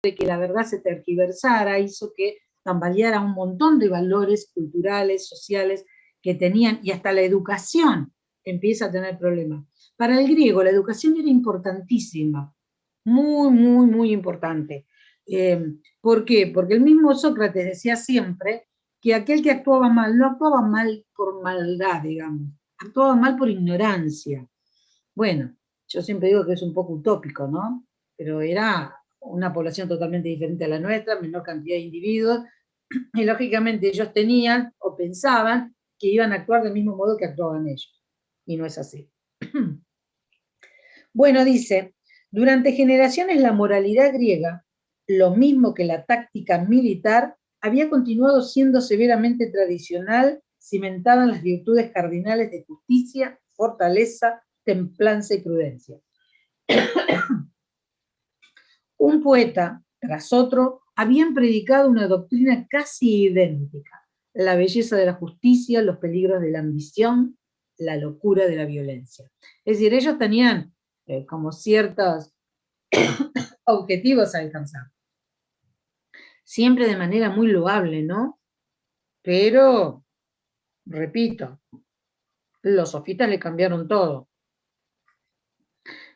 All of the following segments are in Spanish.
de que la verdad se tergiversara, hizo que tambaleara un montón de valores culturales, sociales que tenían, y hasta la educación empieza a tener problemas. Para el griego la educación era importantísima, muy, muy, muy importante. ¿Por qué? Porque el mismo Sócrates decía siempre que aquel que actuaba mal no actuaba mal por maldad, digamos, actuaba mal por ignorancia. Bueno, yo siempre digo que es un poco utópico, ¿no? Pero era una población totalmente diferente a la nuestra, menor cantidad de individuos, y lógicamente ellos tenían o pensaban que iban a actuar del mismo modo que actuaban ellos. Y no es así. Bueno, dice, durante generaciones la moralidad griega, lo mismo que la táctica militar, había continuado siendo severamente tradicional, cimentada en las virtudes cardinales de justicia, fortaleza, templanza y prudencia. Un poeta tras otro habían predicado una doctrina casi idéntica: la belleza de la justicia, los peligros de la ambición, la locura de la violencia. Es decir, ellos tenían como ciertos objetivos a alcanzar. Siempre de manera muy loable, ¿no? Pero, repito, los sofistas le cambiaron todo.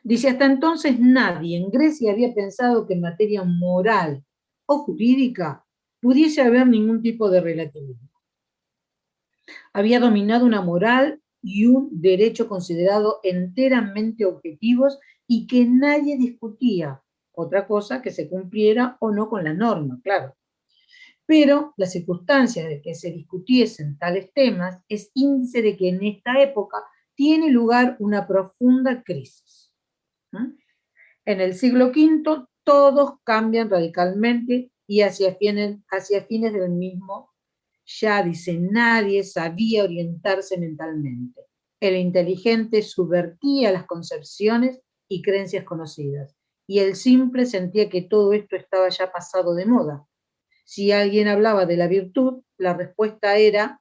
Dice, hasta entonces nadie en Grecia había pensado que en materia moral o jurídica pudiese haber ningún tipo de relativismo. Había dominado una moral y un derecho considerado enteramente objetivos y que nadie discutía. Otra cosa que se cumpliera o no con la norma, claro. Pero las circunstancias de que se discutiesen tales temas es índice de que en esta época tiene lugar una profunda crisis. En el siglo V todos cambian radicalmente y hacia fines del mismo, ya dice, nadie sabía orientarse mentalmente. El inteligente subvertía las concepciones y creencias conocidas, y el simple sentía que todo esto estaba ya pasado de moda. Si alguien hablaba de la virtud, la respuesta era: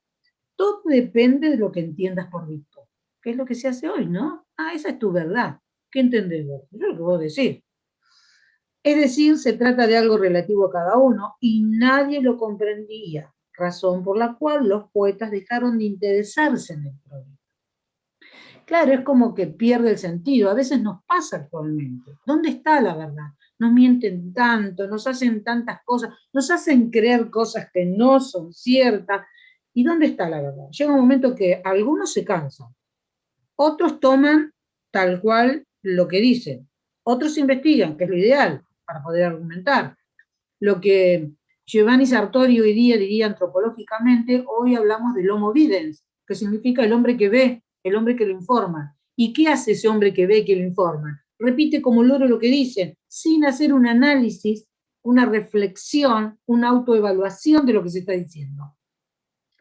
todo depende de lo que entiendas por virtud. ¿Qué es lo que se hace hoy, no? Ah, esa es tu verdad. ¿Qué entendés vos? Eso es lo que vos decís. Es decir, se trata de algo relativo a cada uno y nadie lo comprendía, razón por la cual los poetas dejaron de interesarse en el problema. Claro, es como que pierde el sentido. A veces nos pasa actualmente. ¿Dónde está la verdad? Nos mienten tanto, nos hacen tantas cosas, nos hacen creer cosas que no son ciertas. ¿Y dónde está la verdad? Llega un momento que algunos se cansan, otros toman tal cual lo que dicen, otros investigan, que es lo ideal para poder argumentar. Lo que Giovanni Sartori hoy día diría antropológicamente, hoy hablamos del homo videns, que significa el hombre que ve, el hombre que lo informa. ¿Y qué hace ese hombre que ve y que lo informa? Repite como loro lo que dicen, sin hacer un análisis, una reflexión, una autoevaluación de lo que se está diciendo.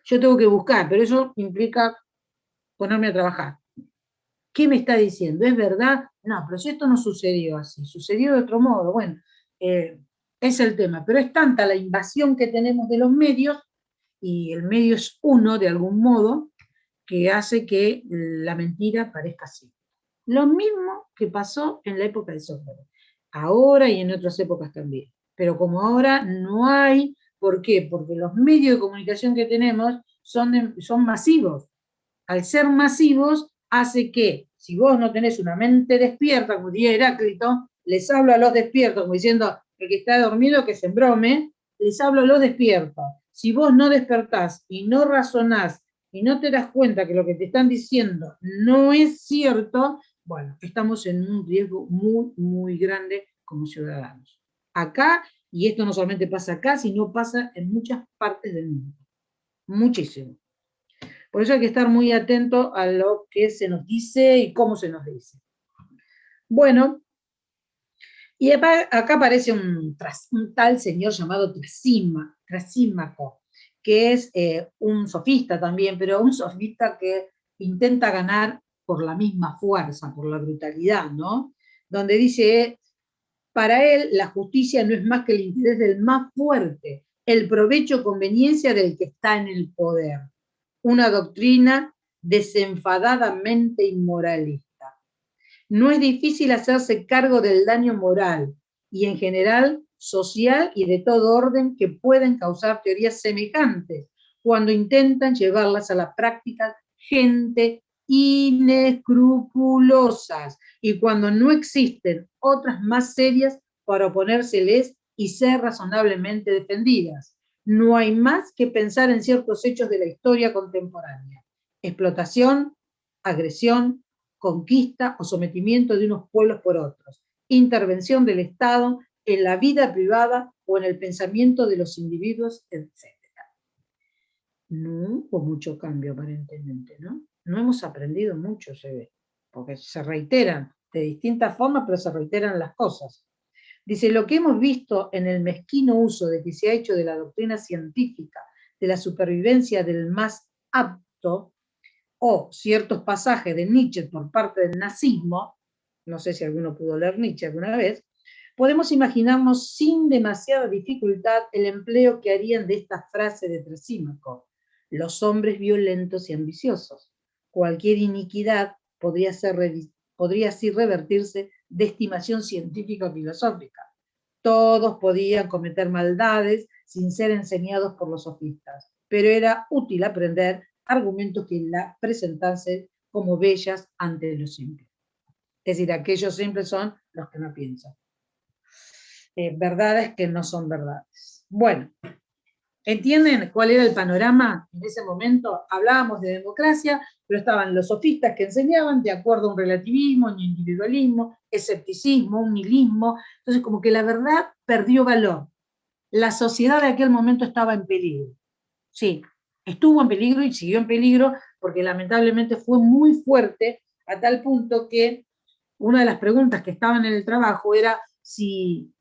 Yo tengo que buscar, pero eso implica ponerme a trabajar. ¿Qué me está diciendo? ¿Es verdad? No, pero si esto no sucedió así, sucedió de otro modo. Bueno, es el tema, pero es tanta la invasión que tenemos de los medios, y el medio es uno de algún modo, que hace que la mentira parezca así. Lo mismo que pasó en la época de Sócrates, ahora y en otras épocas también. Pero como ahora no hay, ¿por qué? Porque los medios de comunicación que tenemos son masivos. Al ser masivos, hace que, si vos no tenés una mente despierta, como diría Heráclito, les hablo a los despiertos, como diciendo, el que está dormido que se embrome, les hablo a los despiertos. Si vos no despertás y no razonás y no te das cuenta que lo que te están diciendo no es cierto, bueno, estamos en un riesgo muy, muy grande como ciudadanos. Acá, y esto no solamente pasa acá, sino pasa en muchas partes del mundo. Muchísimo. Por eso hay que estar muy atento a lo que se nos dice y cómo se nos dice. Bueno, y acá aparece un tal señor llamado Trasímaco, que es un sofista también, pero un sofista que intenta ganar por la misma fuerza, por la brutalidad, ¿no? Donde dice, para él la justicia no es más que el interés del más fuerte, el provecho o conveniencia del que está en el poder. Una doctrina desenfadadamente inmoralista. No es difícil hacerse cargo del daño moral y en general social y de todo orden que pueden causar teorías semejantes cuando intentan llevarlas a la práctica gente inescrupulosas y cuando no existen otras más serias para oponérseles y ser razonablemente defendidas. No hay más que pensar en ciertos hechos de la historia contemporánea: explotación, agresión, conquista o sometimiento de unos pueblos por otros, intervención del Estado en la vida privada o en el pensamiento de los individuos, etc. No hubo mucho cambio aparentemente, ¿no? No hemos aprendido mucho, se ve, porque se reiteran de distintas formas, pero se reiteran las cosas. Dice, lo que hemos visto en el mezquino uso de que se ha hecho de la doctrina científica de la supervivencia del más apto, o ciertos pasajes de Nietzsche por parte del nazismo, no sé si alguno pudo leer Nietzsche alguna vez, podemos imaginarnos sin demasiada dificultad el empleo que harían de esta frase de Tresímaco: los hombres violentos y ambiciosos. Cualquier iniquidad podría así revertirse de estimación científica o filosófica. Todos podían cometer maldades sin ser enseñados por los sofistas, pero era útil aprender argumentos que la presentasen como bellas ante los simples. Es decir, aquellos simples son los que no piensan. Verdades que no son verdades. Bueno, ¿entienden cuál era el panorama en ese momento? Hablábamos de democracia, pero estaban los sofistas que enseñaban de acuerdo a un relativismo, un individualismo, escepticismo, un nihilismo. Entonces, como que la verdad perdió valor. La sociedad de aquel momento estaba en peligro. Sí, estuvo en peligro y siguió en peligro porque lamentablemente fue muy fuerte a tal punto que una de las preguntas que estaban en el trabajo era si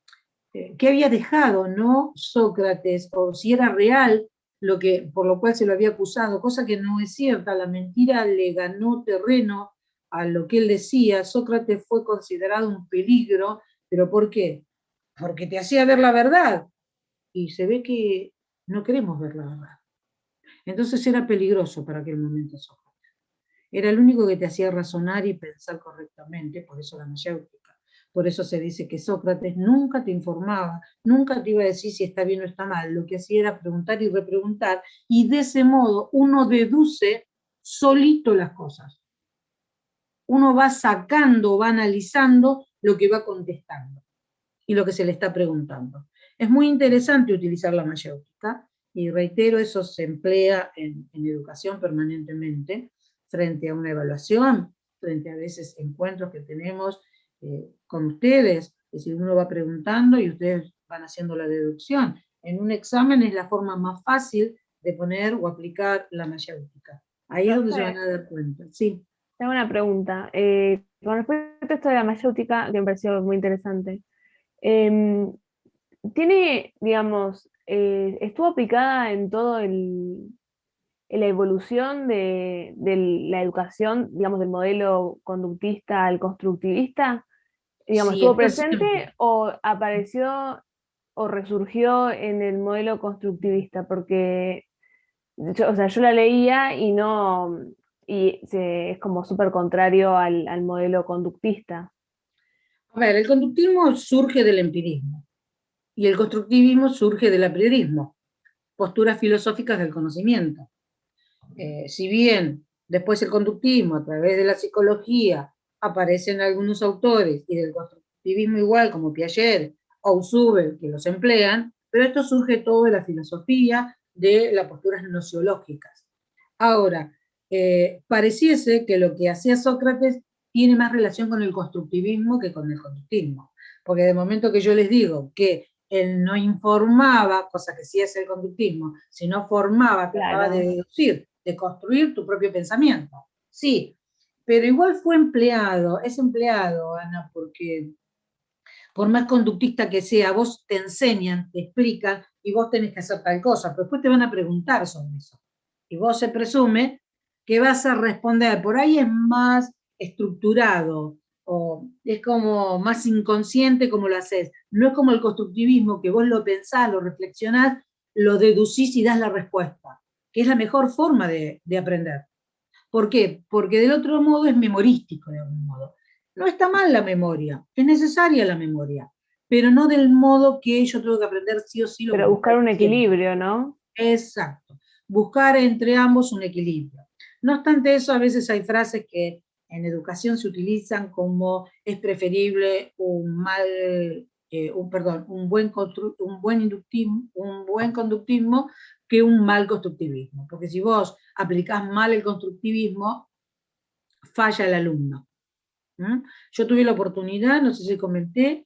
qué había dejado, ¿no?, Sócrates, o si era real lo que, por lo cual se lo había acusado, cosa que no es cierta. La mentira le ganó terreno a lo que él decía. Sócrates fue considerado un peligro, ¿pero por qué? Porque te hacía ver la verdad, y se ve que no queremos ver la verdad. Entonces era peligroso para aquel momento Sócrates. Era el único que te hacía razonar y pensar correctamente, por eso la mayéutica. Por eso se dice que Sócrates nunca te informaba, nunca te iba a decir si está bien o está mal. Lo que hacía era preguntar y repreguntar, y de ese modo uno deduce solito las cosas. Uno va sacando, va analizando lo que va contestando y lo que se le está preguntando. Es muy interesante utilizar la mayéutica, y reitero, eso se emplea en educación permanentemente, frente a una evaluación, frente a veces encuentros que tenemos con ustedes. Es decir, uno va preguntando y ustedes van haciendo la deducción. En un examen es la forma más fácil de poner o aplicar la mayéutica. Ahí es donde se van a dar cuenta. Sí. Tengo una pregunta. Con respecto a esto de la mayéutica, que me pareció muy interesante. Em, Tiene, digamos, estuvo aplicada en todo en la evolución de la educación, digamos, del modelo conductista al constructivista. Digamos, Sí, ¿estuvo está presente siempre. o apareció o resurgió en el modelo constructivista? Porque yo, o sea, yo la leía y no, es como súper contrario al modelo conductista. A ver, el conductismo surge del empirismo y el constructivismo surge del apriorismo, posturas filosóficas del conocimiento. Si bien después el conductismo, a través de la psicología, aparecen algunos autores, y del constructivismo igual, como Piaget o Husserl, que los emplean, pero esto surge todo de la filosofía, de las posturas nociológicas. Ahora, pareciese que lo que hacía Sócrates tiene más relación con el constructivismo que con el conductismo, porque de momento que yo les digo que él no informaba, cosa que sí es el conductismo, sino formaba, trataba de Claro. deducir, de construir tu propio pensamiento. Sí, pero igual fue empleado, es empleado, Ana, porque por más conductista que sea, vos te enseñan, te explican, y vos tenés que hacer tal cosa, pero después te van a preguntar sobre eso. Y vos se presume que vas a responder. Por ahí es más estructurado, o es como más inconsciente como lo haces. No es como el constructivismo, que vos lo pensás, lo reflexionás, lo deducís y das la respuesta, que es la mejor forma de aprender. ¿Por qué? Porque del otro modo es memorístico, de algún modo. No está mal la memoria, es necesaria la memoria, pero no del modo que yo tengo que aprender sí o sí lo que Pero me buscar está un diciendo. equilibrio, ¿no? Exacto. Buscar entre ambos un equilibrio. No obstante eso, a veces hay frases que en educación se utilizan como es preferible un buen conductismo que un mal constructivismo. Porque si vos aplicás mal el constructivismo, falla el alumno. ¿Mm? Yo tuve la oportunidad, no sé si comenté,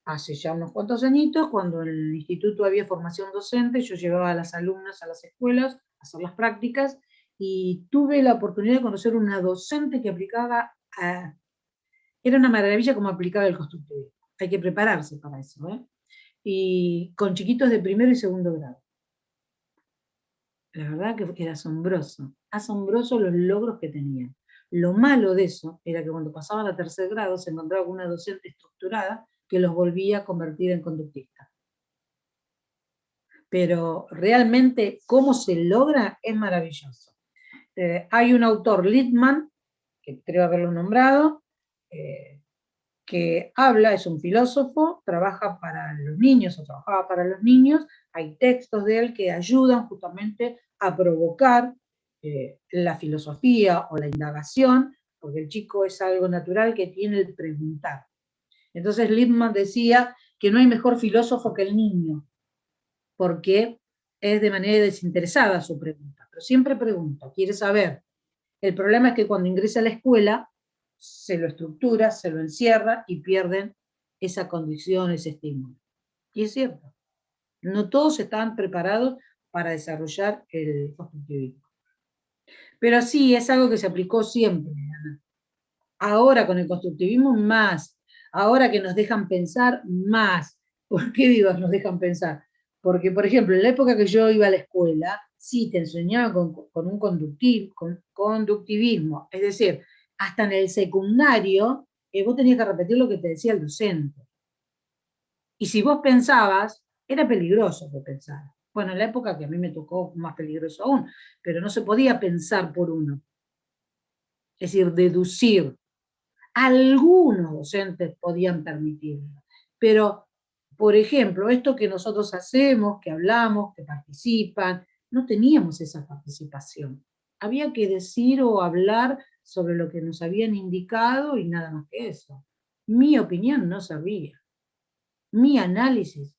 hace ya unos cuantos añitos, cuando en el instituto había formación docente, yo llevaba a las alumnas a las escuelas a hacer las prácticas y tuve la oportunidad de conocer una docente que aplicaba, era una maravilla como aplicaba el constructivismo. Hay que prepararse para eso, ¿eh? Y con chiquitos de primero y segundo grado. La verdad que era asombroso, asombroso los logros que tenían. Lo malo de eso era que cuando pasaban a tercer grado se encontraba con una docente estructurada que los volvía a convertir en conductistas. Pero realmente cómo se logra es maravilloso. Hay un autor, Littman, que creo haberlo nombrado, que habla, es un filósofo, trabaja para los niños o trabajaba para los niños, hay textos de él que ayudan justamente a provocar la filosofía o la indagación, porque el chico es algo natural que tiene el preguntar. Entonces Lippmann decía que no hay mejor filósofo que el niño, porque es de manera desinteresada su pregunta, pero siempre pregunta, quiere saber. El problema es que cuando ingresa a la escuela, se lo estructura, se lo encierra y pierden esa condición, ese estímulo. Y es cierto, no todos están preparados para desarrollar el constructivismo. Pero sí, es algo que se aplicó siempre, Ana. Ahora con el constructivismo más, ahora que nos dejan pensar más. ¿Por qué digo nos dejan pensar? Porque, por ejemplo, en la época que yo iba a la escuela, sí te enseñaban con un conductivismo, es decir, hasta en el secundario, vos tenías que repetir lo que te decía el docente. Y si vos pensabas, era peligroso que pensara. Bueno, en la época que a mí me tocó más peligroso aún, pero no se podía pensar por uno. Es decir, deducir. Algunos docentes podían permitirlo, pero, por ejemplo, esto que nosotros hacemos, que hablamos, que participan, no teníamos esa participación. Había que decir o hablar sobre lo que nos habían indicado y nada más que eso. Mi opinión no servía. Mi análisis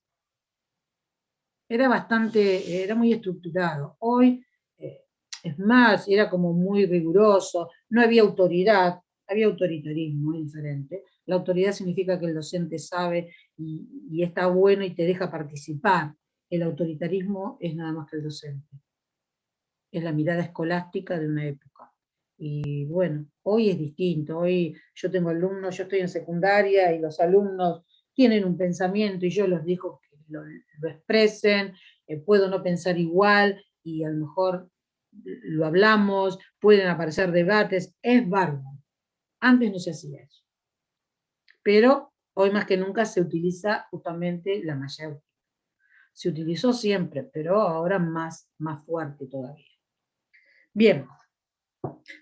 era muy estructurado. Hoy, es más, era como muy riguroso, no había autoridad, había autoritarismo, es diferente. La autoridad significa que el docente sabe y está bueno y te deja participar. El autoritarismo es nada más que el docente. Es la mirada escolástica de una época. Y bueno, hoy es distinto. Hoy yo tengo alumnos, yo estoy en secundaria y los alumnos tienen un pensamiento y yo los dejo que lo expresen, puedo no pensar igual y a lo mejor lo hablamos, pueden aparecer debates, es bárbaro. Antes no se hacía eso. Pero hoy más que nunca se utiliza justamente la mayéutica. Se utilizó siempre, pero ahora más fuerte todavía. Bien,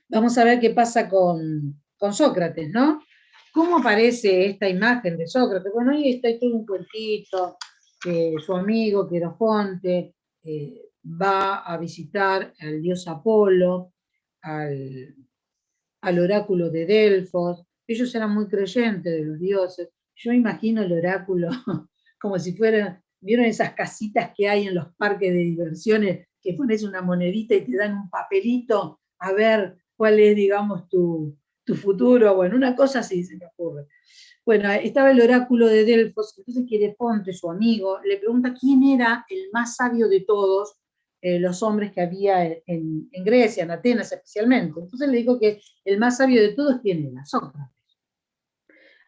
vamos a ver qué pasa con Sócrates, ¿no? ¿Cómo aparece esta imagen de Sócrates? Bueno, ahí está todo un cuentito, que su amigo Querofonte va a visitar al dios Apolo, al, al oráculo de Delfos. Ellos eran muy creyentes de los dioses. Yo imagino el oráculo como si fuera, ¿vieron esas casitas que hay en los parques de diversiones que pones una monedita y te dan un papelito a ver cuál es, digamos, tu futuro? Bueno, una cosa así se me ocurre. Bueno, estaba el oráculo de Delfos, entonces Querefonte, su amigo, le pregunta quién era el más sabio de todos los hombres que había en Grecia, en Atenas especialmente. Entonces le dijo que el más sabio de todos, ¿quién era? Sócrates.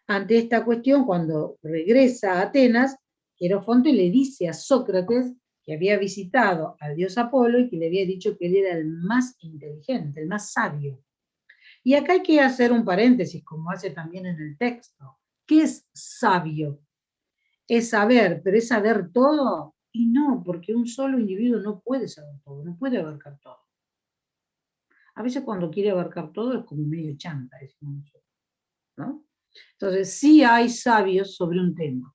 Ante esta cuestión, cuando regresa a Atenas, Querofonte le dice a Sócrates que había visitado al dios Apolo y que le había dicho que él era el más inteligente, el más sabio. Y acá hay que hacer un paréntesis, como hace también en el texto. ¿Qué es sabio? Es saber, pero es saber todo. Y no, porque un solo individuo no puede saber todo, no puede abarcar todo. A veces cuando quiere abarcar todo es como medio chanta, ¿no? Entonces sí hay sabios sobre un tema.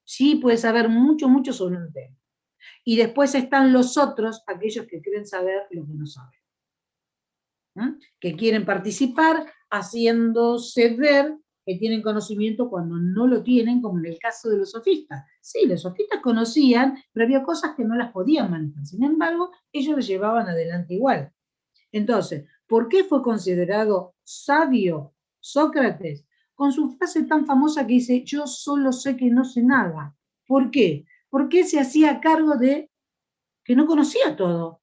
Sí, puede saber mucho, mucho sobre un tema. Y después están los otros, aquellos que quieren saber lo que no saben. Que quieren participar haciéndose ver que tienen conocimiento cuando no lo tienen, como en el caso de los sofistas. Sí, los sofistas conocían, pero había cosas que no las podían manejar. Sin embargo, ellos lo llevaban adelante igual. Entonces, ¿por qué fue considerado sabio Sócrates? Con su frase tan famosa que dice, yo solo sé que no sé nada. ¿Por qué? Porque él se hacía cargo de que no conocía todo.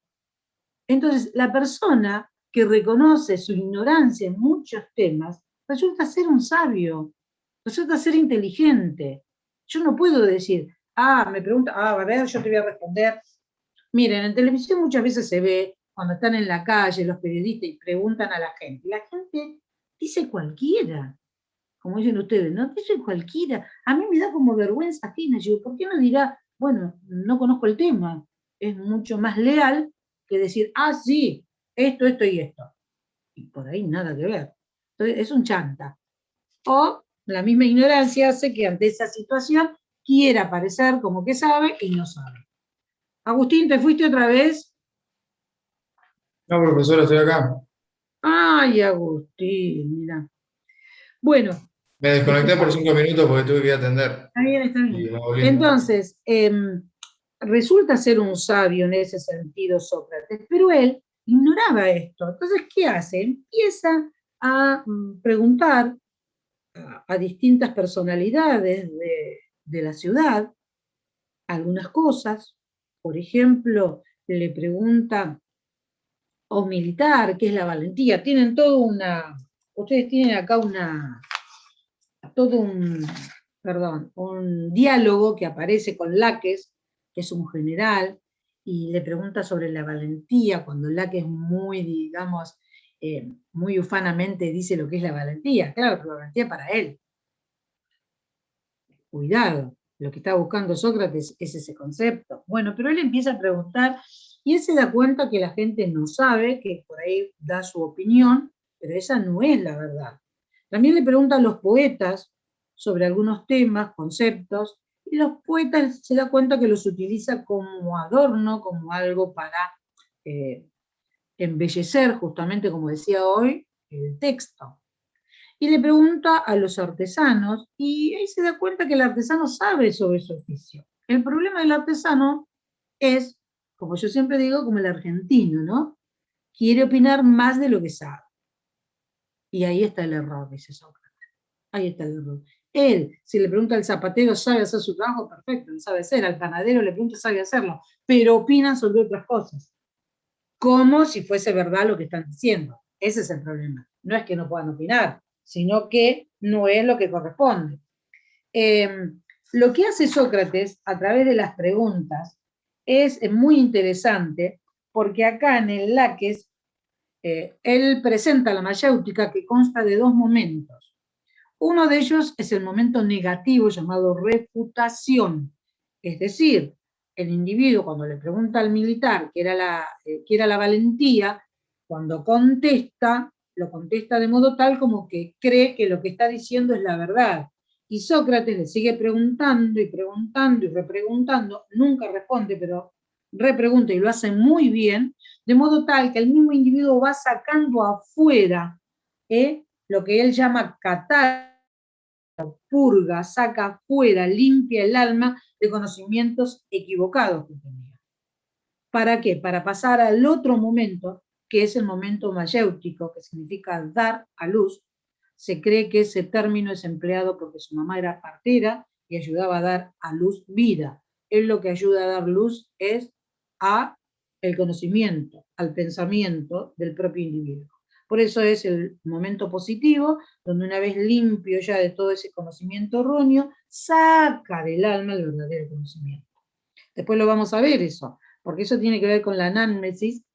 Entonces, la persona que reconoce su ignorancia en muchos temas resulta ser un sabio, resulta ser inteligente. Yo no puedo decir, me pregunta, a ver, yo te voy a responder. Miren, en televisión muchas veces se ve, cuando están en la calle los periodistas y preguntan a la gente, la gente dice cualquiera, como dicen ustedes, ¿no? Dice cualquiera. A mí me da como vergüenza ajena. Yo, ¿por qué no dirá, bueno, no conozco el tema? Es mucho más leal que decir, sí, esto y esto. Y por ahí nada que ver. Entonces, es un chanta. O la misma ignorancia hace que ante esa situación quiera parecer como que sabe y no sabe. Agustín, ¿te fuiste otra vez? No, profesora, estoy acá. Ay, Agustín, mira. Bueno, Me desconecté por escuchá. 5 minutos porque tuve que ir a atender. Está bien, está Y bien. me volví. Entonces, resulta ser un sabio en ese sentido Sócrates, pero él ignoraba esto. Entonces, ¿qué hace? Empieza a preguntar a distintas personalidades de la ciudad algunas cosas. Por ejemplo, le pregunta a un militar qué es la valentía. Tienen toda ustedes tienen acá todo un diálogo que aparece con Laques, que es un general, y le pregunta sobre la valentía, cuando Laques muy, digamos, muy ufanamente dice lo que es la valentía. Claro, pero la valentía para él. Cuidado, lo que está buscando Sócrates es ese concepto. Bueno, pero él empieza a preguntar y él se da cuenta que la gente no sabe, que por ahí da su opinión, pero esa no es la verdad. También le pregunta a los poetas sobre algunos temas, conceptos, y los poetas se da cuenta que los utiliza como adorno, como algo para eh, embellecer, justamente como decía hoy, el texto. Y le pregunta a los artesanos, y ahí se da cuenta que el artesano sabe sobre su oficio. El problema del artesano es, como yo siempre digo, como el argentino, ¿no? Quiere opinar más de lo que sabe. Y ahí está el error, dice Sócrates. Ahí está el error. Él, si le pregunta al zapatero, ¿sabe hacer su trabajo? Perfecto, él sabe hacer. Al panadero le pregunta, ¿sabe hacerlo? Pero opinan sobre otras cosas. Como si fuese verdad lo que están diciendo. Ese es el problema. No es que no puedan opinar, sino que no es lo que corresponde. Lo que hace Sócrates a través de las preguntas es muy interesante, porque acá en el Laques él presenta la mayéutica que consta de dos momentos. Uno de ellos es el momento negativo llamado refutación, es decir, el individuo cuando le pregunta al militar qué era la valentía, cuando contesta, lo contesta de modo tal como que cree que lo que está diciendo es la verdad. Y Sócrates le sigue preguntando y preguntando y repreguntando, nunca responde, pero repregunta y lo hace muy bien, de modo tal que el mismo individuo va sacando afuera lo que él llama catar, purga, saca fuera, limpia el alma de conocimientos equivocados que tenía. ¿Para qué? Para pasar al otro momento, que es el momento mayéutico, que significa dar a luz. Se cree que ese término es empleado porque su mamá era partera y ayudaba a dar a luz vida. Él lo que ayuda a dar luz es a el conocimiento, al pensamiento del propio individuo. Por eso es el momento positivo, donde una vez limpio ya de todo ese conocimiento erróneo, saca del alma el verdadero conocimiento. Después lo vamos a ver eso, porque eso tiene que ver con la anamnesis,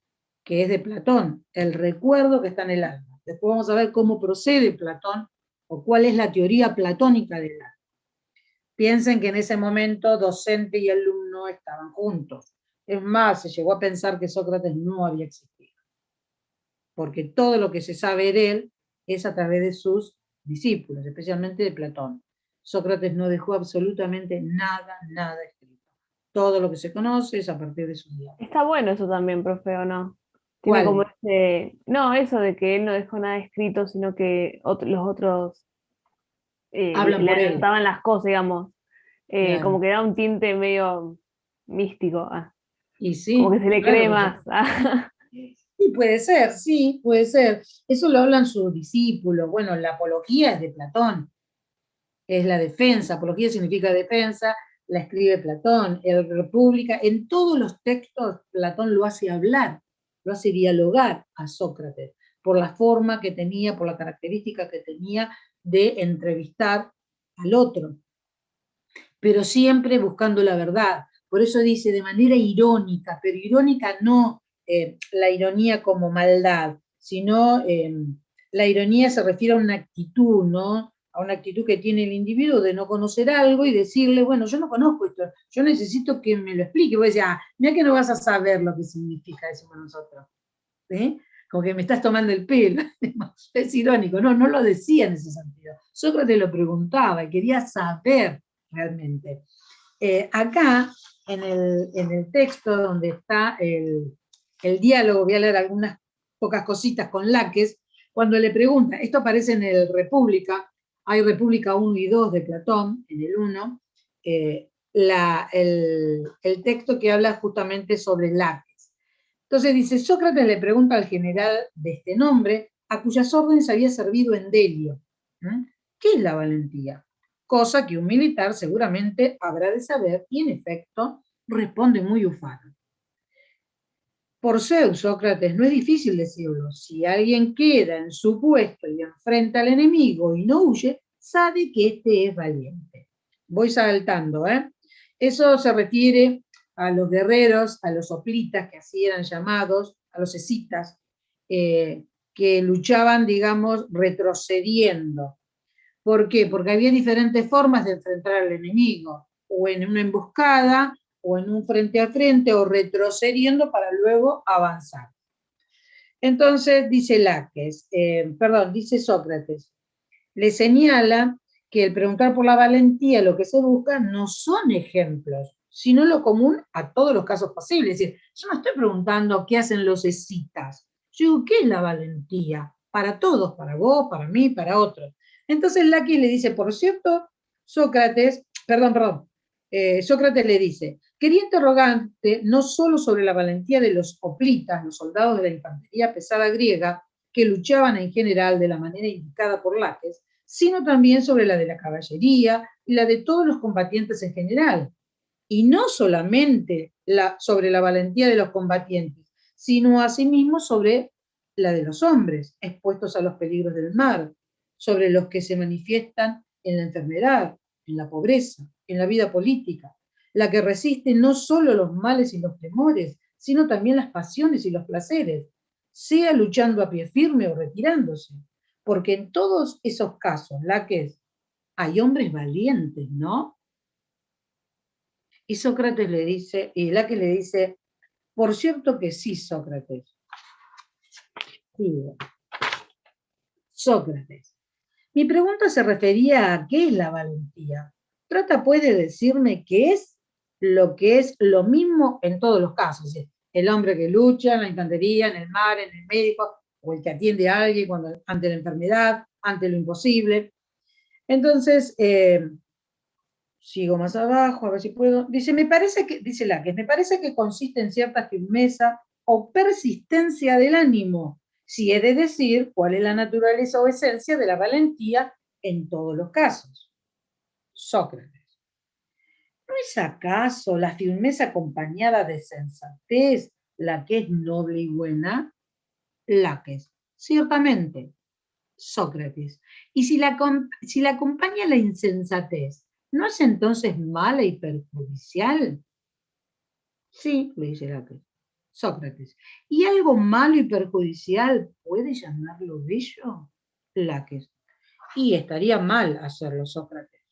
que es de Platón, el recuerdo que está en el alma. Después vamos a ver cómo procede Platón, o cuál es la teoría platónica del alma. Piensen que en ese momento docente y alumno estaban juntos. Es más, se llegó a pensar que Sócrates no había existido, porque todo lo que se sabe de él es a través de sus discípulos, especialmente de Platón. Sócrates no dejó absolutamente nada escrito. Todo lo que se conoce es a partir de su diario. Está bueno eso también, profe, ¿o no? Tiene como ¿Cuál? no, eso de que él no dejó nada escrito, sino que los otros Hablan le por él, adelantaban las cosas, digamos. claro. Como que da un tinte medio místico, Y como que sí, se le claro, cree más. y puede ser, sí, puede ser. Eso lo hablan sus discípulos. Bueno, la apología es de Platón, es la defensa. Apología significa defensa, la escribe Platón. El República, en todos los textos, Platón lo hace hablar, lo hace dialogar a Sócrates, por la forma que tenía, por la característica que tenía de entrevistar al otro, pero siempre buscando la verdad. Por eso dice de manera irónica, pero irónica no la ironía como maldad, sino la ironía se refiere a una actitud, ¿no? A una actitud que tiene el individuo de no conocer algo y decirle, bueno, yo no conozco esto, yo necesito que me lo explique. Vos decís, mira que no vas a saber lo que significa eso para nosotros. ¿Eh? Como que me estás tomando el pelo. Es irónico, no lo decía en ese sentido. Sócrates lo preguntaba y quería saber realmente. Acá, en el texto donde está el diálogo, voy a leer algunas pocas cositas con Laques, cuando le pregunta, esto aparece en el República, hay República 1 y 2 de Platón, en el 1, el texto que habla justamente sobre Laques. Entonces dice, Sócrates le pregunta al general de este nombre, a cuyas órdenes había servido en Delio, ¿qué es la valentía? Cosa que un militar seguramente habrá de saber, y en efecto responde muy ufano. Por Zeus, Sócrates, no es difícil decirlo. Si alguien queda en su puesto y enfrenta al enemigo y no huye, sabe que este es valiente. Voy saltando, ¿eh? Eso se refiere a los guerreros, a los hoplitas, que así eran llamados, a los escitas, que luchaban, digamos, retrocediendo. ¿Por qué? Porque había diferentes formas de enfrentar al enemigo, o en una emboscada, o en un frente a frente, o retrocediendo para luego avanzar. Entonces dice dice Sócrates, le señala que el preguntar por la valentía, lo que se busca, no son ejemplos, sino lo común a todos los casos posibles. Es decir, yo no estoy preguntando qué hacen los escitas. Yo digo, ¿qué es la valentía? Para todos, para vos, para mí, para otros. Entonces Laques le dice, por cierto, Sócrates le dice, quería interrogarte no solo sobre la valentía de los hoplitas, los soldados de la infantería pesada griega, que luchaban en general de la manera indicada por Laques, sino también sobre la de la caballería y la de todos los combatientes en general. Y no solamente sobre la valentía de los combatientes, sino asimismo sobre la de los hombres, expuestos a los peligros del mar, sobre los que se manifiestan en la enfermedad, en la pobreza, en la vida política, la que resiste no solo los males y los temores, sino también las pasiones y los placeres, sea luchando a pie firme o retirándose, porque en todos esos casos, hay hombres valientes, ¿no? Y Sócrates le dice, y Laques le dice, por cierto que sí, Sócrates. Sí, Sócrates. Mi pregunta se refería a qué es la valentía. Trata pues de decirme qué es lo mismo en todos los casos. El hombre que lucha en la infantería, en el mar, en el médico, o el que atiende a alguien ante la enfermedad, ante lo imposible. Entonces, sigo más abajo, a ver si puedo. Dice, dice Laques, me parece que consiste en cierta firmeza o persistencia del ánimo, si he de decir cuál es la naturaleza o esencia de la valentía en todos los casos. Sócrates, ¿no es acaso la firmeza acompañada de sensatez la que es noble y buena? Laques, ciertamente. Sócrates, y si la acompaña la insensatez, ¿no es entonces mala y perjudicial? Sí, le dice Sócrates. ¿Y algo malo y perjudicial puede llamarlo bello? Laques. Y estaría mal hacerlo, Sócrates.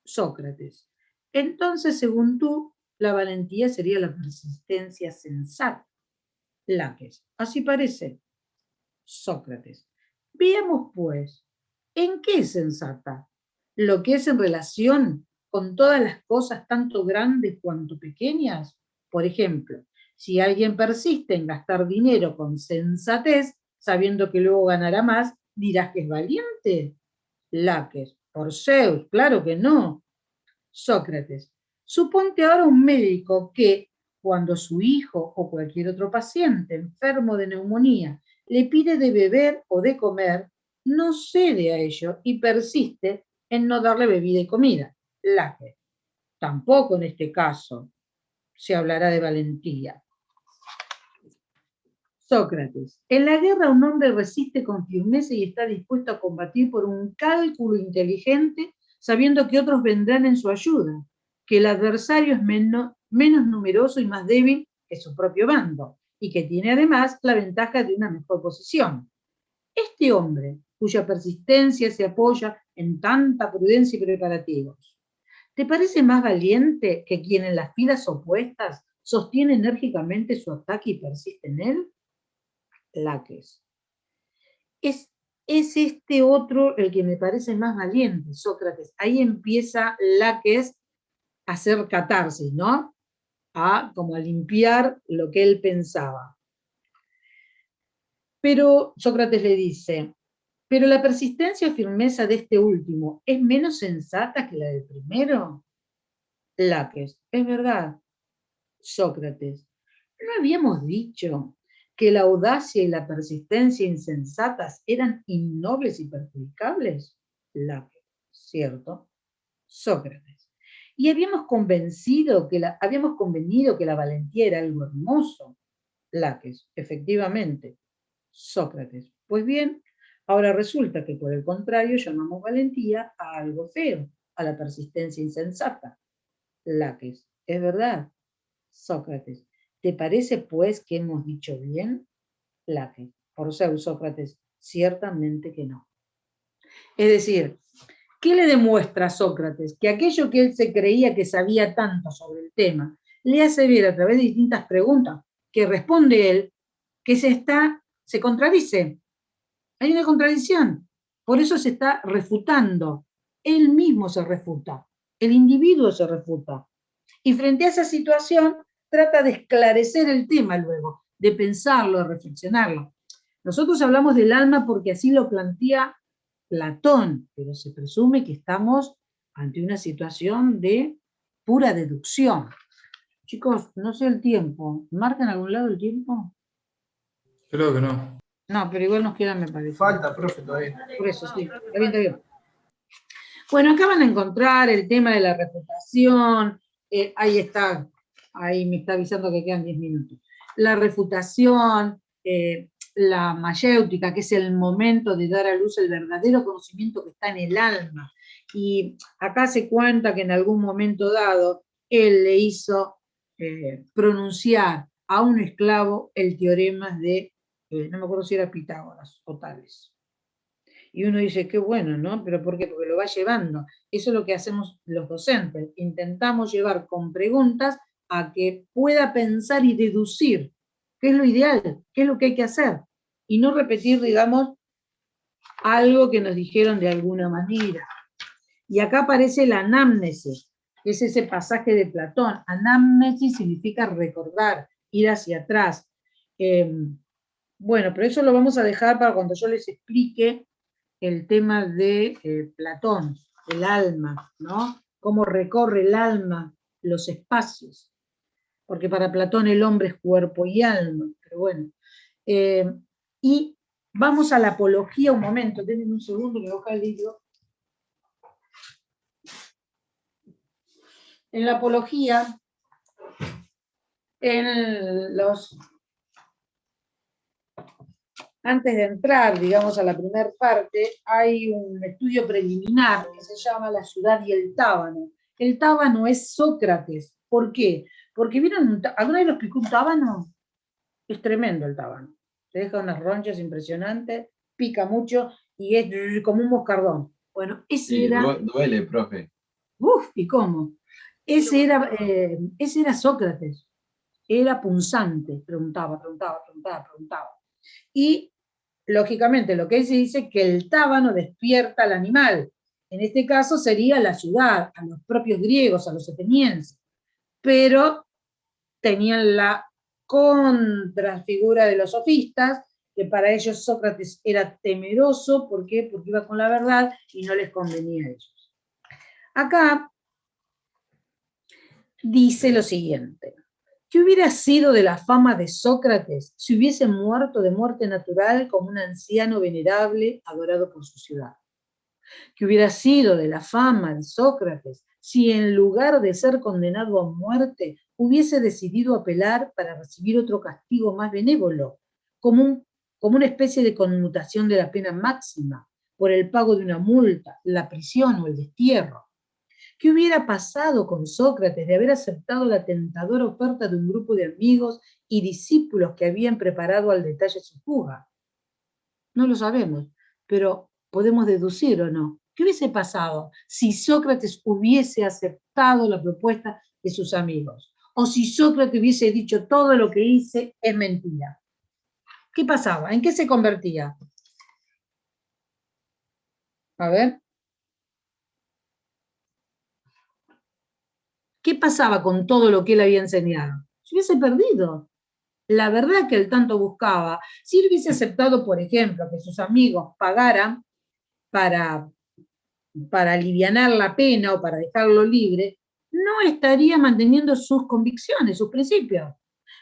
Sócrates. Entonces, según tú, la valentía sería la persistencia sensata. Laques. Así parece. Sócrates. Veamos, pues, ¿en qué es sensata? lo que es en relación con todas las cosas, tanto grandes cuanto pequeñas. Por ejemplo, si alguien persiste en gastar dinero con sensatez, sabiendo que luego ganará más, dirás que es valiente. Laques, por Zeus, claro que no. Sócrates, suponte ahora un médico que, cuando su hijo o cualquier otro paciente enfermo de neumonía le pide de beber o de comer, no cede a ello y persiste en no darle bebida y comida. Laques, tampoco en este caso se hablará de valentía. Sócrates, en la guerra un hombre resiste con firmeza y está dispuesto a combatir por un cálculo inteligente, sabiendo que otros vendrán en su ayuda, que el adversario es menos numeroso y más débil que su propio bando, y que tiene además la ventaja de una mejor posición. Este hombre, cuya persistencia se apoya en tanta prudencia y preparativos, ¿te parece más valiente que quien en las filas opuestas sostiene enérgicamente su ataque y persiste en él? Laques. Es este otro el que me parece más valiente, Sócrates. Ahí empieza Laques a hacer catarsis, ¿no? Como a limpiar lo que él pensaba. Pero Sócrates le dice, pero la persistencia o firmeza de este último es menos sensata que la del primero. Laques, es verdad. Sócrates, ¿no habíamos dicho que la audacia y la persistencia insensatas eran innobles y perjudicables? Laques, cierto. Sócrates, y habíamos convenido que la valentía era algo hermoso. Laques, efectivamente. Sócrates, pues bien, ahora resulta que por el contrario llamamos valentía a algo feo, a la persistencia insensata. Laques, es verdad. Sócrates, ¿te parece pues que hemos dicho bien? Laques, por Zeus, Sócrates, ciertamente que no. Es decir, ¿qué le demuestra a Sócrates? Que aquello que él se creía que sabía tanto sobre el tema, le hace ver a través de distintas preguntas que responde él, que se contradice. Hay una contradicción. Por eso se está refutando. Él mismo se refuta. El individuo se refuta. Y frente a esa situación, trata de esclarecer el tema luego, de pensarlo, de reflexionarlo. Nosotros hablamos del alma porque así lo plantea Platón, pero se presume que estamos ante una situación de pura deducción. Chicos, no sé el tiempo. ¿Marcan algún lado el tiempo? Creo que no. No, pero igual nos queda, me parece. Falta, profe, todavía. Por eso, sí. Está bien, está bien. Bueno, acá van a encontrar el tema de la refutación. Ahí está. Ahí me está avisando que quedan 10 minutos. La refutación, la mayéutica, que es el momento de dar a luz el verdadero conocimiento que está en el alma. Y acá se cuenta que en algún momento dado él le hizo pronunciar a un esclavo el teorema de, no me acuerdo si era Pitágoras o Tales. Y uno dice, qué bueno, ¿no? ¿Pero por qué? Porque lo va llevando. Eso es lo que hacemos los docentes. Intentamos llevar con preguntas a que pueda pensar y deducir qué es lo ideal, qué es lo que hay que hacer. Y no repetir, digamos, algo que nos dijeron de alguna manera. Y acá aparece la anamnesis, que es ese pasaje de Platón. Anamnesis significa recordar, ir hacia atrás. Bueno, pero eso lo vamos a dejar para cuando yo les explique el tema de Platón, el alma, ¿no? Cómo recorre el alma los espacios. Porque para Platón el hombre es cuerpo y alma, pero bueno. Y vamos a la apología un momento, denme un segundo que baja el libro. En la apología, antes de entrar, digamos, a la primera parte, hay un estudio preliminar que se llama La ciudad y el tábano. El tábano es Sócrates. ¿Por qué? Porque vieron, ¿alguna vez lo explicó un tábano? Es tremendo el tábano. Te deja unas ronchas impresionantes, pica mucho y es como un moscardón. Bueno, ese Sí, era... duele, profe. Uf, ¿y cómo? Ese era Sócrates. Era punzante, preguntaba. Y, lógicamente, lo que se dice es que el tábano despierta al animal. En este caso sería la ciudad, a los propios griegos, a los atenienses, pero tenían la contrafigura de los sofistas, que para ellos Sócrates era temeroso. ¿Por qué? Porque iba con la verdad y no les convenía a ellos. Acá dice lo siguiente: ¿qué hubiera sido de la fama de Sócrates si hubiese muerto de muerte natural como un anciano venerable adorado por su ciudad? ¿Qué hubiera sido de la fama de Sócrates si en lugar de ser condenado a muerte hubiese decidido apelar para recibir otro castigo más benévolo, como una especie de conmutación de la pena máxima por el pago de una multa, la prisión o el destierro? ¿Qué hubiera pasado con Sócrates de haber aceptado la tentadora oferta de un grupo de amigos y discípulos que habían preparado al detalle su fuga? No lo sabemos, pero podemos deducir o no. ¿Qué hubiese pasado si Sócrates hubiese aceptado la propuesta de sus amigos? O si Sócrates hubiese dicho todo lo que hice es mentira. ¿Qué pasaba? ¿En qué se convertía? A ver. ¿Qué pasaba con todo lo que él había enseñado? Se hubiese perdido la verdad que él tanto buscaba. Si él hubiese aceptado, por ejemplo, que sus amigos pagaran para alivianar la pena o para dejarlo libre, no estaría manteniendo sus convicciones, sus principios.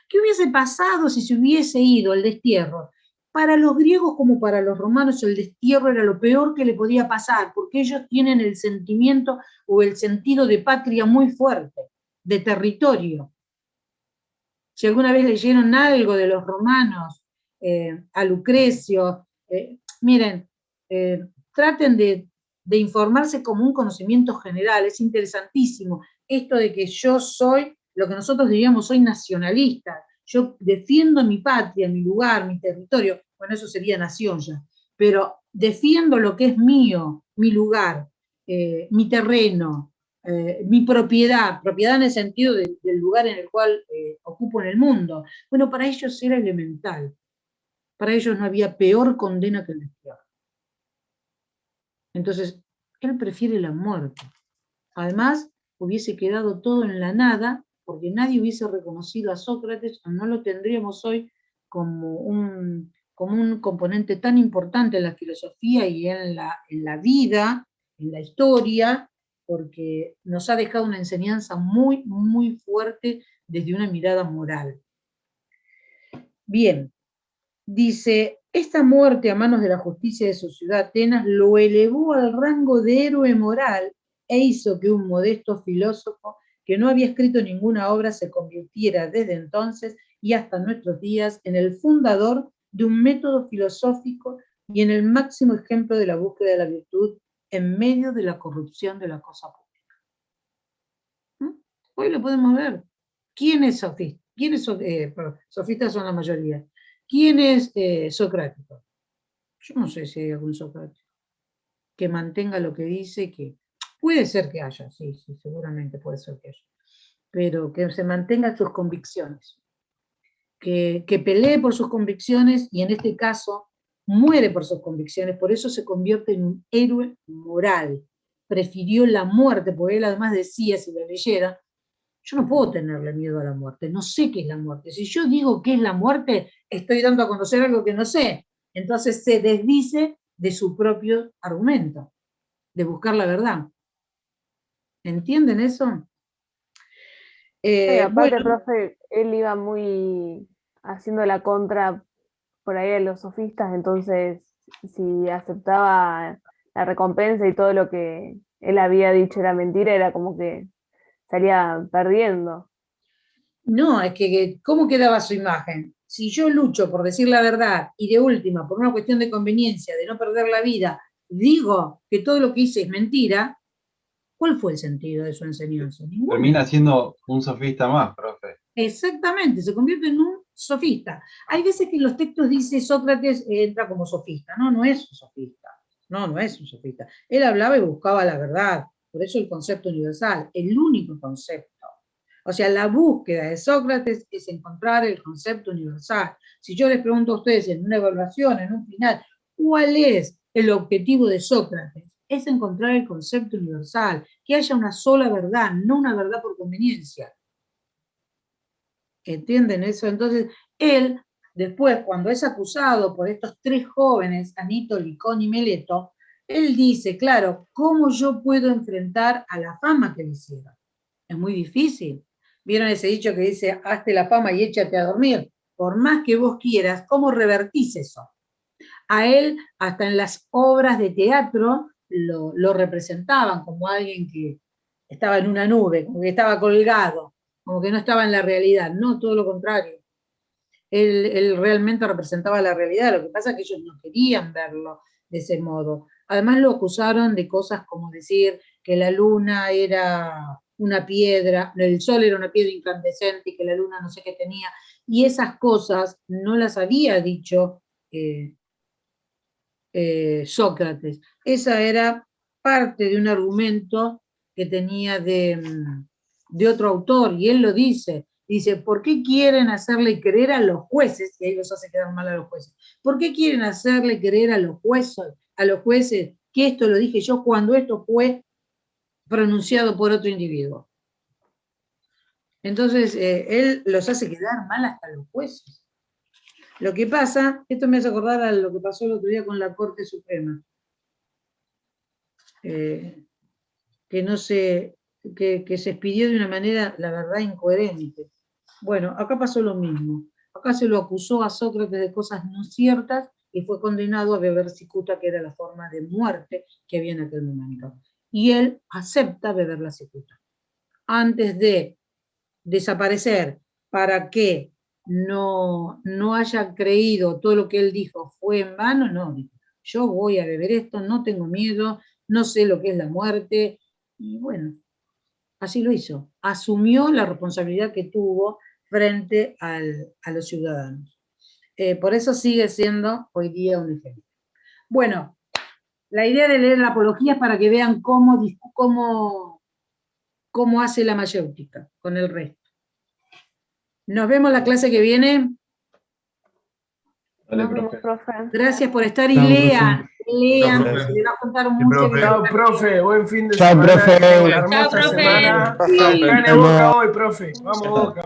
¿Qué hubiese pasado si se hubiese ido al destierro? Para los griegos como para los romanos el destierro era lo peor que le podía pasar, porque ellos tienen el sentimiento o el sentido de patria muy fuerte, de territorio. Si alguna vez leyeron algo de los romanos, a Lucrecio, miren, traten de informarse como un conocimiento general, es interesantísimo. Esto de que yo soy, lo que nosotros diríamos, soy nacionalista, yo defiendo mi patria, mi lugar, mi territorio, bueno, eso sería nación ya, pero defiendo lo que es mío, mi lugar, mi terreno, mi propiedad en el sentido del lugar en el cual ocupo en el mundo. Bueno, para ellos era elemental. Para ellos no había peor condena que el destierro. Entonces, él prefiere la muerte. Además, hubiese quedado todo en la nada, porque nadie hubiese reconocido a Sócrates, o no lo tendríamos hoy como un componente tan importante en la filosofía y en la vida, en la historia, porque nos ha dejado una enseñanza muy, muy fuerte desde una mirada moral. Bien, dice: esta muerte a manos de la justicia de su ciudad, Atenas, lo elevó al rango de héroe moral e hizo que un modesto filósofo que no había escrito ninguna obra se convirtiera desde entonces y hasta nuestros días en el fundador de un método filosófico y en el máximo ejemplo de la búsqueda de la virtud en medio de la corrupción de la cosa pública. Hoy lo podemos ver. ¿Quién es sofista? Sofistas son la mayoría. ¿Quién es socrático? Yo no sé si hay algún socrático que mantenga lo que dice, que puede ser que haya, sí, seguramente puede ser que haya, pero que se mantenga sus convicciones, que pelee por sus convicciones y en este caso muere por sus convicciones, por eso se convierte en un héroe moral. Prefirió la muerte, porque él además decía, si lo leyera, yo no puedo tenerle miedo a la muerte, no sé qué es la muerte. Si yo digo qué es la muerte, estoy dando a conocer algo que no sé. Entonces se desdice de su propio argumento, de buscar la verdad. ¿Entienden eso? Sí, aparte, Bueno, profe, él iba muy haciendo la contra por ahí a los sofistas, entonces si aceptaba la recompensa y todo lo que él había dicho era mentira, era como que salía perdiendo. no, es que ¿cómo quedaba su imagen? Si yo lucho por decir la verdad y de última, por una cuestión de conveniencia, de no perder la vida, digo que todo lo que hice es mentira, ¿cuál fue el sentido de su enseñanza? Ninguno. Termina siendo un sofista más, profe. Exactamente, se convierte en un sofista. Hay veces que en los textos dice Sócrates entra como sofista. No, no es un sofista. No es un sofista. Él hablaba y buscaba la verdad. Por eso el concepto universal, el único concepto. O sea, la búsqueda de Sócrates es encontrar el concepto universal. Si yo les pregunto a ustedes en una evaluación, en un final, ¿cuál es el objetivo de Sócrates? es encontrar el concepto universal, que haya una sola verdad, no una verdad por conveniencia. ¿Entienden eso? Entonces, él, después, cuando es acusado por estos 3 jóvenes, Anito, Licón y Meleto, él dice, claro, ¿cómo yo puedo enfrentar a la fama que me hicieron? Es muy difícil. ¿Vieron ese dicho que dice, hazte la fama y échate a dormir? Por más que vos quieras, ¿cómo revertís eso? A él, hasta en las obras de teatro, lo representaban como alguien que estaba en una nube, como que estaba colgado, como que no estaba en la realidad. No, todo lo contrario. Él realmente representaba la realidad, lo que pasa es que ellos no querían verlo de ese modo. Además lo acusaron de cosas como decir que la luna era una piedra, el sol era una piedra incandescente y que la luna no sé qué tenía, y esas cosas no las había dicho Sócrates. Esa era parte de un argumento que tenía de otro autor, y él lo dice. Dice, ¿por qué quieren hacerle creer a los jueces? Y ahí los hace quedar mal a los jueces. ¿Por qué quieren hacerle creer a los jueces que esto lo dije yo cuando esto fue pronunciado por otro individuo? Entonces, él los hace quedar mal hasta los jueces. Lo que pasa, esto me hace acordar a lo que pasó el otro día con la Corte Suprema, que se expidió de una manera, la verdad, incoherente. Bueno, acá pasó lo mismo. Acá se lo acusó a Sócrates de cosas no ciertas y fue condenado a beber cicuta, que era la forma de muerte que había en aquel momento. Y él acepta beber la cicuta. Antes de desaparecer, para que no haya creído todo lo que él dijo fue en vano, no, yo voy a beber esto, no tengo miedo, no sé lo que es la muerte, y bueno, así lo hizo. Asumió la responsabilidad que tuvo frente a los ciudadanos. Por eso sigue siendo hoy día un ejemplo. Bueno, la idea de leer la apología es para que vean cómo hace la mayéutica con el resto. Nos vemos la clase que viene. Dale, Nos vemos, profe. profe. Gracias por estar y Chao, lean, Chao, profe. se les va a contar mucho. profe. Chao, profe. Buen fin de Chao, semana. profe. Que tenga una hermosa Chao, profe. semana. Sí. Gane Boca hoy, profe. Vamos, Boca.